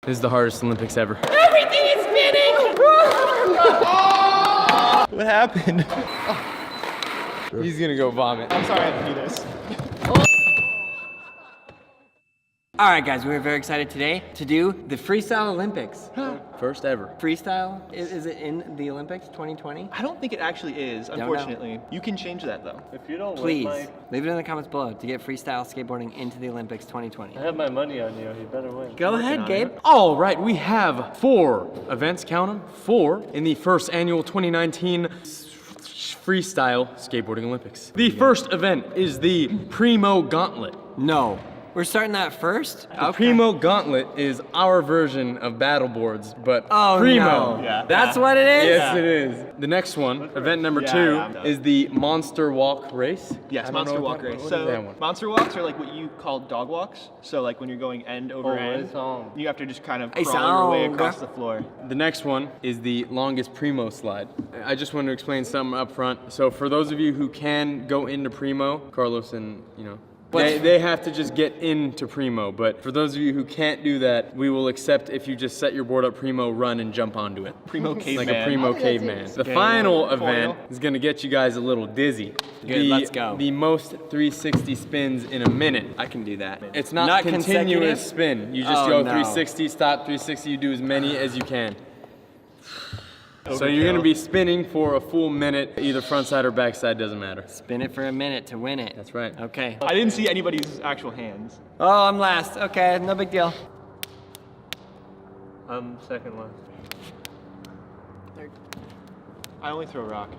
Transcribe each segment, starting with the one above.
This is the hardest Olympics ever. Everything is spinning! What happened? He's gonna go vomit. I'm sorry I had to do this. All right, guys, we're very excited today to do the Freestyle Olympics. First ever. Freestyle, is it in the Olympics 2020? I don't think it actually is, unfortunately. You can change that though. If you don't Please, win, leave it in the comments below to get freestyle skateboarding into the Olympics 2020. I have my money on you. You better win. Go ahead, Gabe. All right, we have 4 events, count them, 4 in the first annual 2019 Freestyle Skateboarding Olympics. The first event is the Primo Gauntlet. No. We're starting that first? The Primo Gauntlet is our version of battle boards, but Oh, Primo. no. Yeah. That's what it is? Yes, it is. The next one, event number 2, is the Monster Walk Race. Yes, I don't monster know walk what race. is So that one? monster walks are like what you call dog walks. So like when you're going end over end, you have to just kind of crawl your way across the floor. The next one is the longest Primo slide. I just want to explain something up front. So for those of you who can go into Primo, Carlos and they have to just get into Primo, but for those of you who can't do that, we will accept if you just set your board up Primo, run and jump onto it. Primo caveman. Like a Primo caveman. The final event is gonna get you guys a little dizzy. Good, let's go. The most 360 spins in a minute. I can do that. It's not continuous consecutive? spin. You just Oh, go no. 360, stop 360, you do as many as you can. So you're gonna be spinning for a full minute, either front side or back side, doesn't matter. Spin it for a minute to win it. That's right. Okay. I didn't see anybody's actual hands. Oh, I'm last. Okay, no big deal. I'm second last. I only throw rock.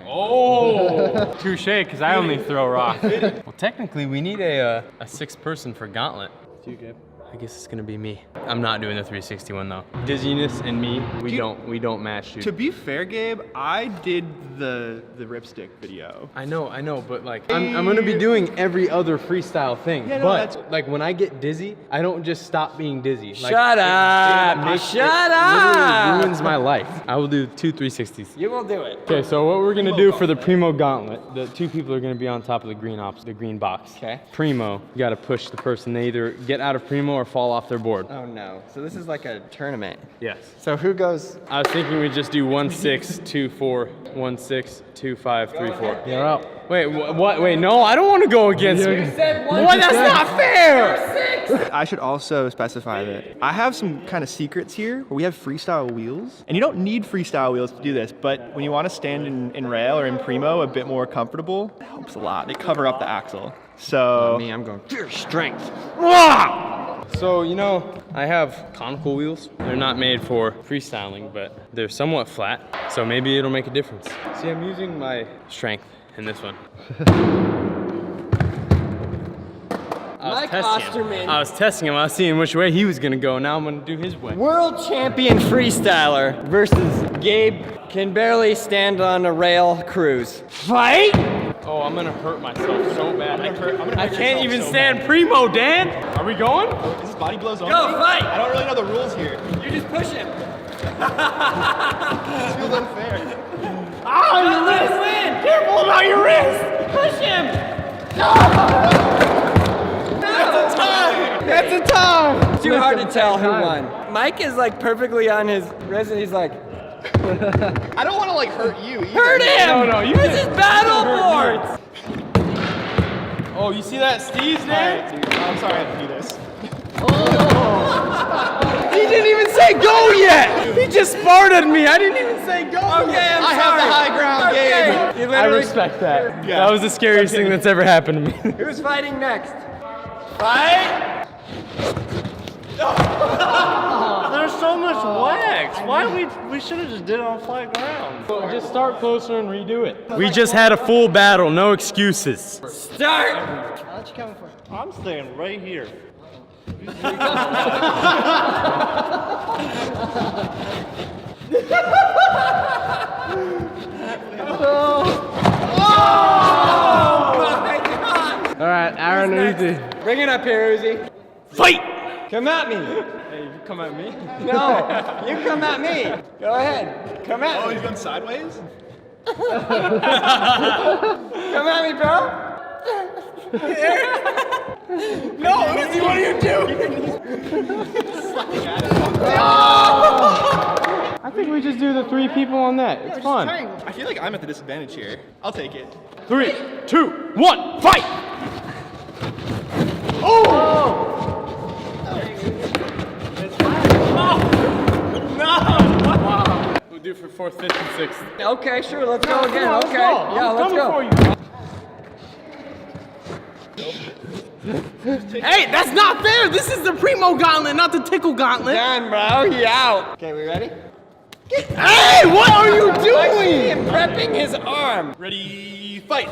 Oh! Touche, because I only throw rock. Well, technically, we need a 6th person for Gauntlet. It's you, Gabe. I guess it's gonna be me. I'm not doing the 361 though. Dizziness and me, we don't match, dude. To be fair, Gabe, I did the ripstick video. I know, but like, I'm gonna be doing every other freestyle thing. Yeah, no, but like when I get dizzy, I don't just stop being dizzy. Like, Shut up! It Shut literally up! ruins my life. I will do 2 360s. You will do it. Okay, so what we're gonna do for the Primo Gauntlet, the 2 people are gonna be on top of the green box. Okay. Primo, you gotta push the person. They either get out of Primo or fall off their board. Oh no. So this is like a tournament. Yes. So who goes? I was thinking we'd just do 1 6 2 4, 1 6 2 5 3 4. You're out. Wait, what? Wait, no, I don't want to go against me. said What? That's not fair. I should also specify that I have some kind of secrets here where we have freestyle wheels. And you don't need freestyle wheels to do this, but when you want to stand in rail or in Primo a bit more comfortable, it helps a lot. They cover up the axle. So Me, I'm going pure strength. So, I have conical wheels. They're not made for freestyling, but they're somewhat flat, so maybe it'll make a difference. See, I'm using my strength in this one. I was testing him. I was seeing which way he was gonna go. Now I'm gonna do his way. World champion freestyler versus Gabe can barely stand on a rail cruise. Fight! Oh, I'm gonna hurt myself so bad. I hurt can't yourself even so stand Primo, Dan. Are we going? is this body blows on? Go, fight! I don't really know the rules here. You just push him. This feels unfair. Ah, your wrist! Careful about your wrist! Push him! That's a tie! It's too hard to tell who won. Mike is like perfectly on his wrist and he's like, I don't want to like hurt you either. hurt him! No, you This is battle boards! Oh, you see that Steve's there? Alright, dude, I'm sorry I had to do this. He didn't even say go yet! He just sparred me. I didn't even say go. Okay, I'm I sorry. have the high ground, Gabe. You I literally- respect that. Yeah. That was the scariest thing that's ever happened to me. Who's fighting next? Fight! There's so much wax. Why we should have just did it on flat ground. Just start closer and redo it. We just had a full battle, no excuses. Start! I'm staying right here. All right, Aaron, Uzi. Bring it up here, Uzi. Fight! Come at me. Hey, you come at me? No, you come at me. Go ahead. Come at Oh, me. he's going sideways? Come at me, bro. No, Uzi, what are you doing? I think we just do the 3 people on that. It's fun. I feel like I'm at the disadvantage here. I'll take it. 3, 2, 1, fight! We'll do for 4th, 5th, and 6th. Okay, sure, let's go again. Okay, yeah, let's go. Hey, that's not fair! This is the primo gauntlet, not the tickle gauntlet! Done, bro. He out. Okay, we ready? Hey, what are you I see doing? him prepping his arm. Ready, fight!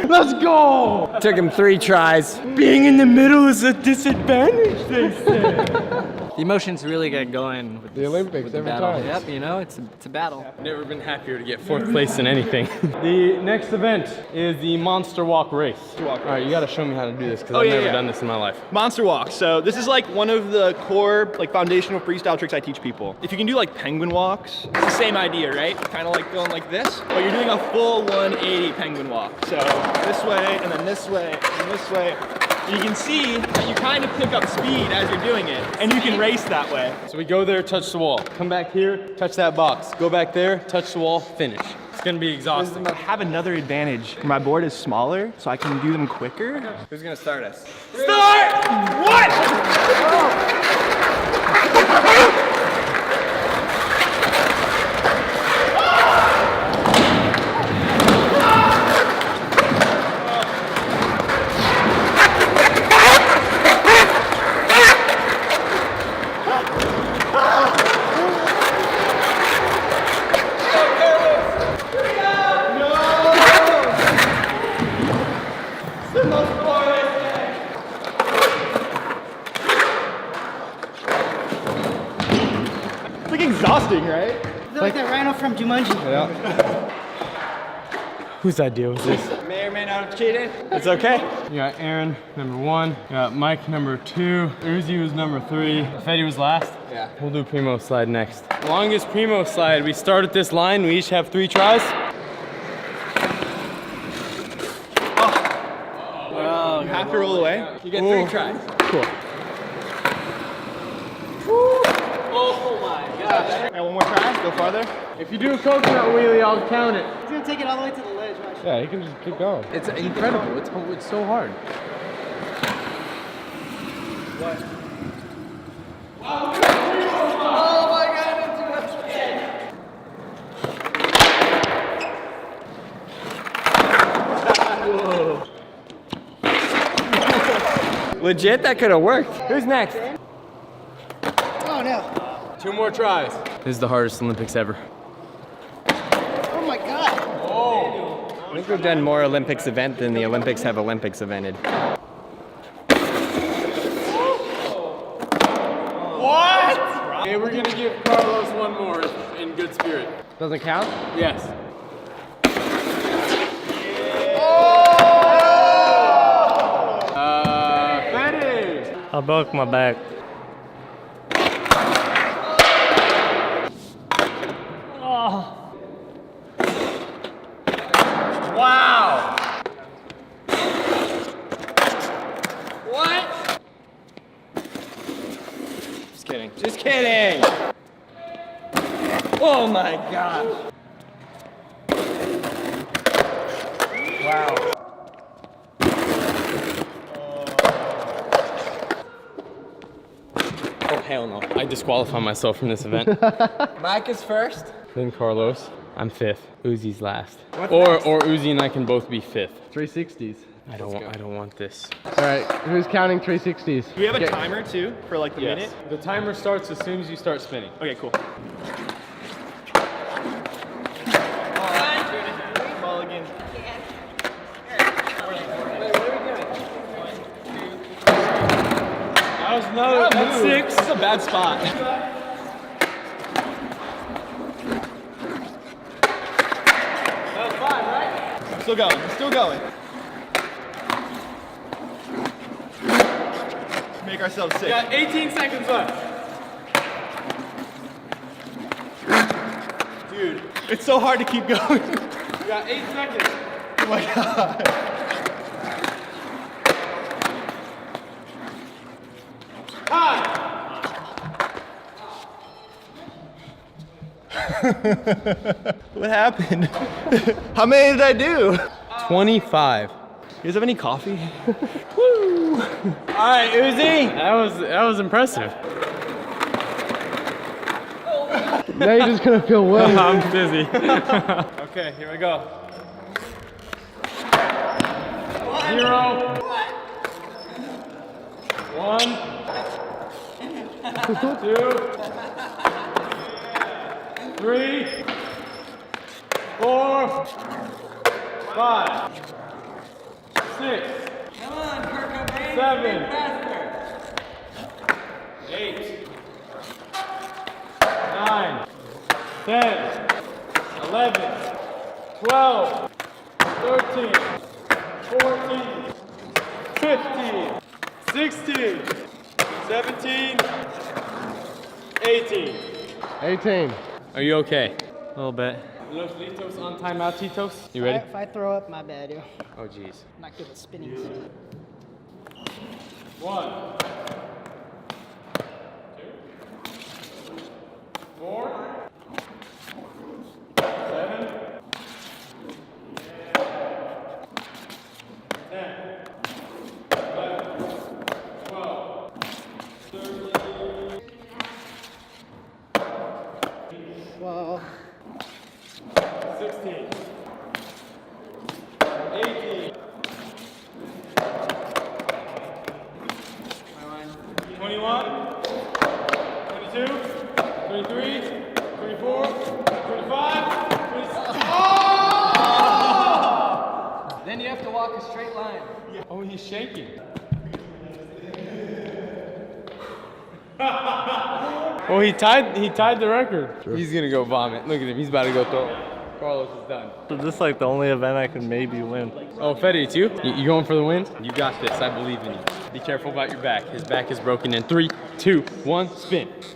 Let's go! Took him 3 tries. Being in the middle is a disadvantage, they say. The emotions really get going with The Olympics every battle. time. Yep, you know, it's a battle. Never been happier to get 4th place in anything. The next event is the Monster Walk race. All right, you gotta show me how to do this because I've never done this in my life. Monster walk. So this is like one of the core, like foundational freestyle tricks I teach people. If you can do like penguin walks, it's the same idea, right? Kind of like going like this, but you're doing a full 180 penguin walk. So this way, and then this way, and this way. You can see that you kind of pick up speed as you're doing it, and you can race that way. So we go there, touch the wall. Come back here, touch that box. Go back there, touch the wall, finish. It's gonna be exhausting. I have another advantage. My board is smaller, so I can do them quicker. Who's gonna start us? Start! What? It's like exhausting, right? I feel like that rhino from Jumanji. Whose idea was this? May or may not have cheated. It's okay. You got Aaron, number 1. You got Mike, number 2. Uzi was number 3. Fetty was last. Yeah. We'll do primo slide next. Longest primo slide. We start at this line. We each have 3 tries. You have to roll away. You get 3 tries. Cool. And one more try, go farther. If you do a coconut wheelie, I'll count it. He's gonna take it all the way to the ledge. Watch. Yeah, you can just keep going. It's incredible. It's so hard. Legit, that could have worked. Who's next? Oh no. 2 more tries. This is the hardest Olympics ever. Oh my god. I think we've done more Olympics event than the Olympics have Olympics evented. What? Okay, we're gonna give Carlos 1 more in good spirit. Doesn't count? Yes. Fetty! I broke my back. Wow! What? Just kidding. Just kidding. Oh my gosh. Wow. Oh, hell no. I disqualify myself from this event. Mike is first. Then Carlos. I'm 5th. Uzi's last. What's Or next? Uzi and I can both be 5th. 360s. I don't want this. All right, who's counting 360s? Do we have a timer too for like the minute? The timer starts as soon as you start spinning. Okay, cool. Mulligan. That was another. That's 6. This is a bad spot. That was 5, right? Still going, still going. Make ourselves 6. We got 18 seconds left. Dude, it's so hard to keep going. We got 8 seconds. Oh my god. What happened? How many did I do? 25. You guys have any coffee? All right, Uzi. That was impressive. Now you're just gonna feel worse. I'm busy. Okay, here we go. 0. 1. 2. 3. 4. 5. 6. 7. 8. 9. 10. 11. 12. 13. 14. 15. 16. 17. 18. 18. Are you okay? A little bit. Los Litos on timeout, Titos. You ready? If I throw up, my bad, yo. Oh, jeez. I'm not good at spinning. 1. 2. 4. 7. 10. 11. 12. 13. Whoa. 16. 18. 21. 22. 23. 24. 25. 26. Then you have to walk a straight line. Oh, he's shaking. Oh, he tied the record. He's gonna go vomit. Look at him. He's about to go throw up. Carlos is done. So this is like the only event I can maybe win. Oh, Fetty, it's you? You going for the win? You got this. I believe in you. Be careful about your back. His back is broken in 3, 2, 1, spin. There's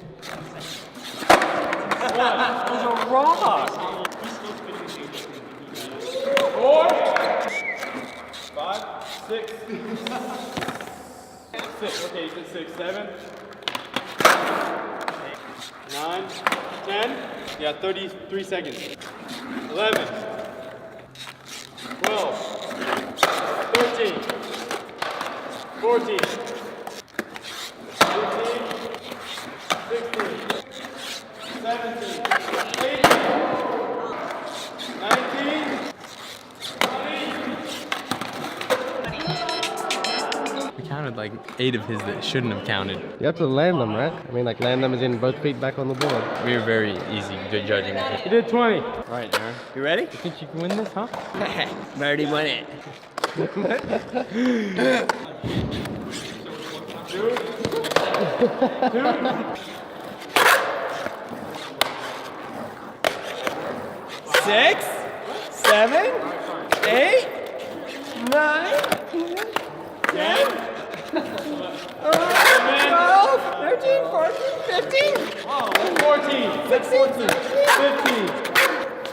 a rock. 4, 5, 6. 6. Okay, you said 6, 7, 9, 10. Yeah, 33 seconds. 11, 12, 13, 14, 15, 16, 17, 18, 19, 20. We counted like 8 of his that shouldn't have counted. You have to land them, right? I mean, like land them as in both feet back on the board. We were very easy good judging. You did 20. All right, Aaron. You ready? You think you can win this, huh? I already won it. 6, 7, 8, 9, 10, 12, 13, 14, 15, 14, 16, 15,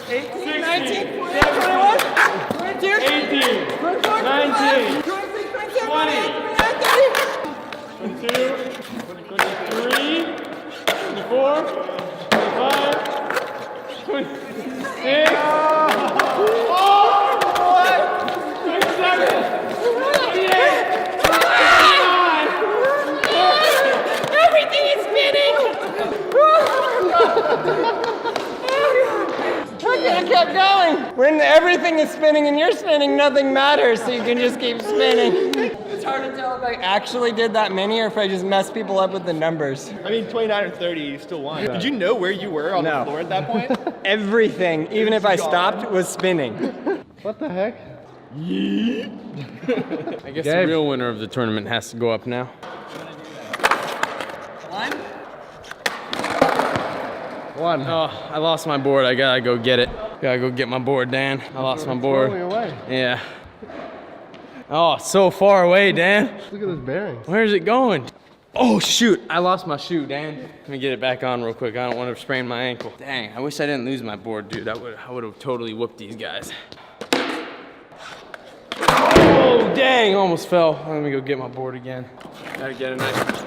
18, 19, 20, 21, 22, 18, 24, 19, 26, 27, 20, 28, 22, 23, 24, 25, 26, 27, 28, everything is spinning! I kept going. When everything is spinning and you're spinning, nothing matters, so you can just keep spinning. It's hard to tell if I actually did that many or if I just messed people up with the numbers. I mean, 29 or 30, you still won. Did you know where you were on No. the floor at that point? Everything, even if I stopped, was spinning. What the heck? I guess the Gabe. real winner of the tournament has to go up now. One. Oh, I lost my board. I gotta go get it. Gotta go get my board, Dan. I lost my board. Rolling away. Yeah. Oh, it's so far away, Dan. Look at this bearing. Where's it going? Oh, shoot. I lost my shoe, Dan. Let me get it back on real quick. I don't want to sprain my ankle. Dang, I wish I didn't lose my board, dude. I would have totally whooped these guys. Oh, dang. Almost fell. Let me go get my board again. Gotta get a nice.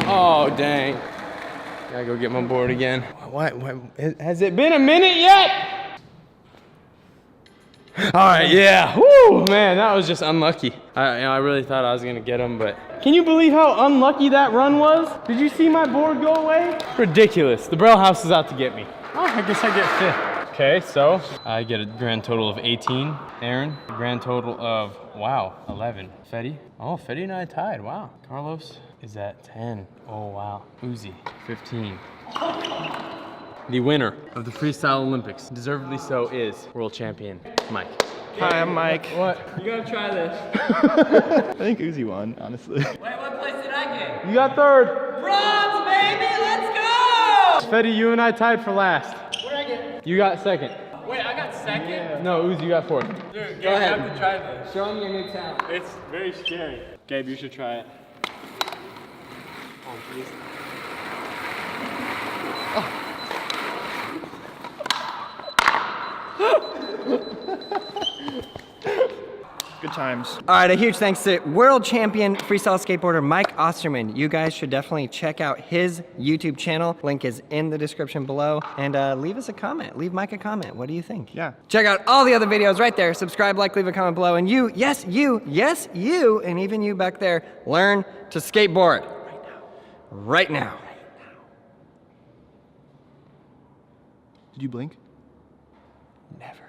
Oh, dang. Gotta go get my board again. What? Has it been a minute yet? All right, yeah. Woo, man, that was just unlucky. I really thought I was gonna get him, but can you believe how unlucky that run was? Did you see my board go away? Ridiculous. The Braille house is out to get me. Oh, I guess I get 5th. Okay, so I get a grand total of 18. Aaron, a grand total of, wow, 11. Fetty, oh, Fetty and I tied, wow. Carlos is at 10. Oh, wow. Uzi, 15. The winner of the Freestyle Olympics, deservedly so, is world champion Mike. Hi, I'm Mike. What? You gotta try this. I think Uzi won, honestly. Wait, what place did I get? You got 3rd. Bronze, baby, let's go! Fetty, you and I tied for last. What did I get? You got 2nd. Wait, I got 2nd? Yeah. No, Uzi, you got 4th. Dude, Go ahead. You have to try this. Show him your new talent. It's very scary. Gabe, you should try it. Oh, jeez. Good times. All right, a huge thanks to world champion freestyle skateboarder Mike Osterman. You guys should definitely check out his YouTube channel. Link is in the description below. And leave us a comment. Leave Mike a comment. What do you think? Yeah. Check out all the other videos right there. Subscribe, like, leave a comment below. And you, yes, you, and even you back there, learn to skateboard. Right now. Did you blink? Never.